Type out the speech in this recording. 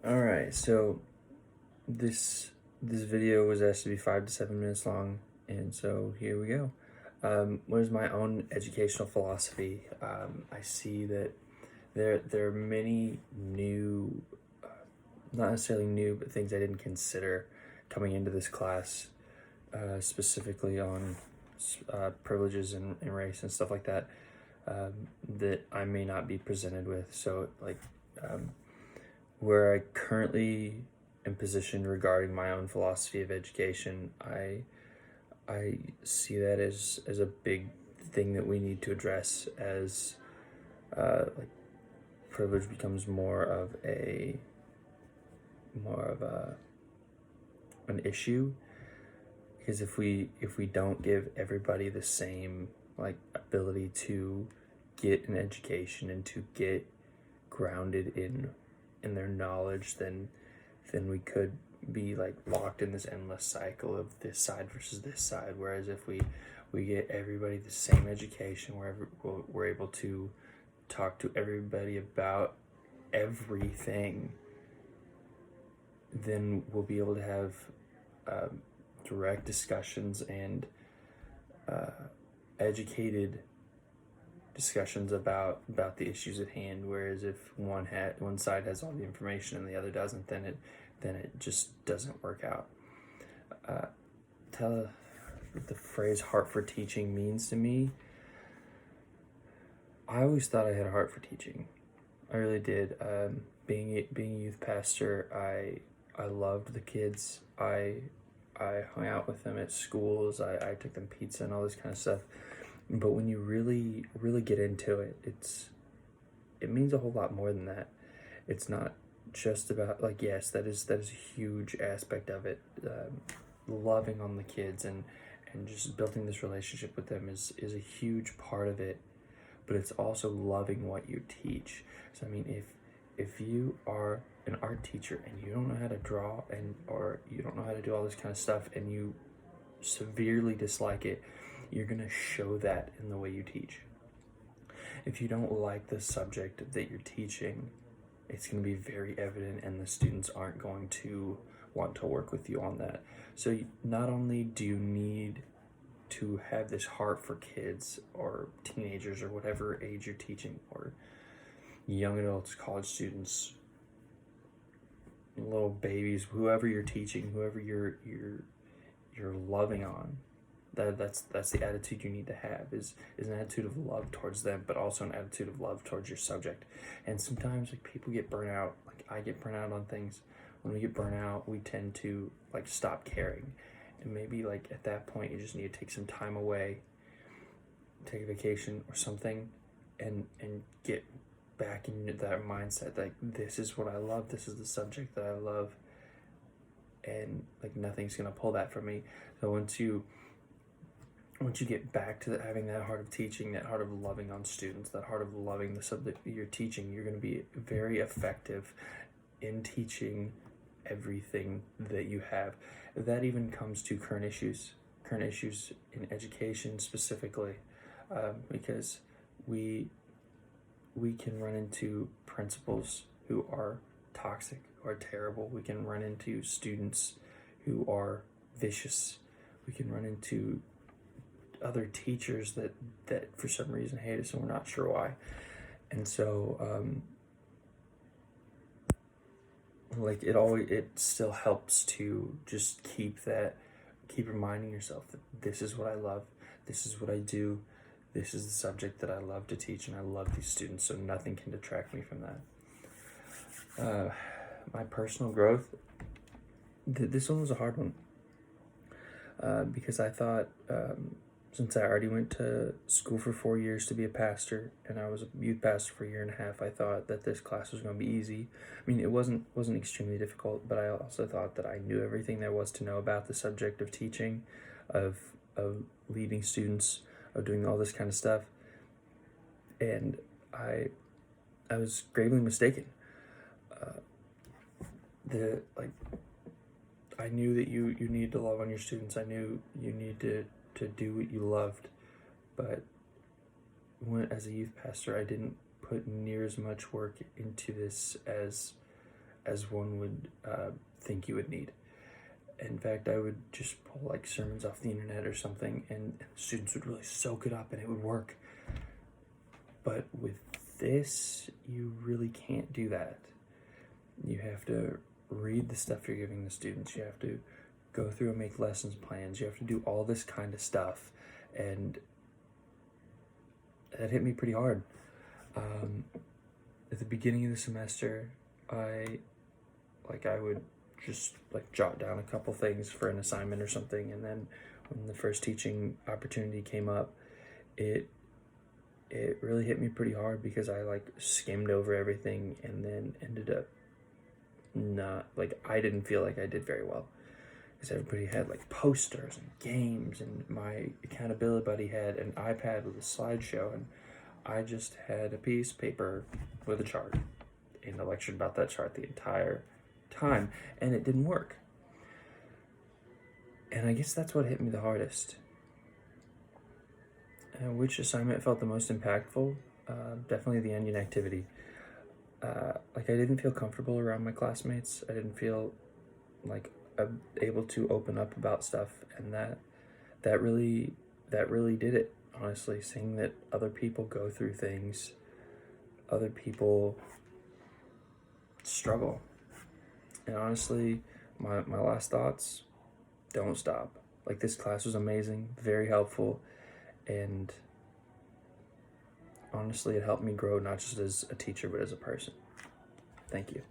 All right, so this video was asked to be 5 to 7 minutes long, and so here we go. What is my own educational philosophy? I see that there are many new, not necessarily new, but things I didn't consider coming into this class, specifically on privileges and race and stuff like that, that I may not be presented with. So um, where I currently am positioned regarding my own philosophy of education, I see that as a big thing that we need to address as like privilege becomes more of a an issue, because if we don't give everybody the same like ability to get an education and to get grounded in their knowledge, then we could be like locked in this endless cycle of this side versus this side. Whereas if we get everybody the same education, we're able to talk to everybody about everything, then we'll be able to have direct discussions and educated discussions about the issues at hand. Whereas if one side has all the information and the other doesn't, then it just doesn't work out. Tell what the phrase "heart for teaching" means to me. I always thought I had a heart for teaching. I really did. Being a youth pastor, I loved the kids. I hung out with them at schools. I took them pizza and all this kind of stuff. But when you really get into it, it means a whole lot more than that. It's not just about, like, yes, that is a huge aspect of it. Loving on the kids and just building this relationship with them is a huge part of it. But it's also loving what you teach. So I mean, if you are an art teacher and you don't know how to draw or you don't know how to do all this kind of stuff and you severely dislike it, you're gonna show that in the way you teach. If you don't like the subject that you're teaching, it's going to be very evident, and the students aren't going to want to work with you on that. So not only do you need to have this heart for kids or teenagers or whatever age you're teaching, or young adults, college students, little babies, whoever you're teaching, whoever you're loving on, that's the attitude you need to have, is an attitude of love towards them, but also an attitude of love towards your subject. And sometimes like people get burnt out, like I get burnt out on things. When we get burnt out, we tend to like stop caring, and maybe like at that point you just need to take some time away, take a vacation or something, and get back in that mindset, like this is what I love, this is the subject that I love, and like nothing's gonna pull that from me. So once you get back to having that heart of teaching, that heart of loving on students, that heart of loving the subject you're teaching, you're going to be very effective in teaching everything that you have. That even comes to current issues in education specifically, because we can run into principals who are toxic or terrible. We can run into students who are vicious. We can run into other teachers that for some reason hate us and we're not sure why. And so like it still helps to just keep reminding yourself that this is what I love, this is what I do, this is the subject that I love to teach, and I love these students, so nothing can detract me from that. My personal growth, this one was a hard one, because I thought, since I already went to school for 4 years to be a pastor, and I was a youth pastor for a year and a half, I thought that this class was going to be easy. I mean, it wasn't extremely difficult, but I also thought that I knew everything there was to know about the subject of teaching, of leading students, of doing all this kind of stuff. And I was gravely mistaken. I knew that you need to love on your students. I knew you need to do what you loved, but as a youth pastor, I didn't put near as much work into this as as one would think you would need. In fact, I would just pull like sermons off the internet or something, and students would really soak it up and it would work. But with this, you really can't do that. You have to read the stuff you're giving the students. You have to go through and make lessons plans. You have to do all this kind of stuff. And that hit me pretty hard. At the beginning of the semester, I would just like jot down a couple things for an assignment or something, and then when the first teaching opportunity came up, it really hit me pretty hard because I like skimmed over everything and then ended up not like I didn't feel like I did very well because everybody had like posters and games, and my accountability buddy had an iPad with a slideshow, and I just had a piece of paper with a chart, and I lectured about that chart the entire time, and it didn't work. And I guess that's what hit me the hardest. Which assignment felt the most impactful? Definitely the Onion activity. Like I didn't feel comfortable around my classmates. I didn't feel like able to open up about stuff, and that really did it. Honestly, seeing that other people go through things, other people struggle, and honestly, my last thoughts: don't stop. Like this class was amazing, very helpful, and honestly, it helped me grow not just as a teacher but as a person. Thank you.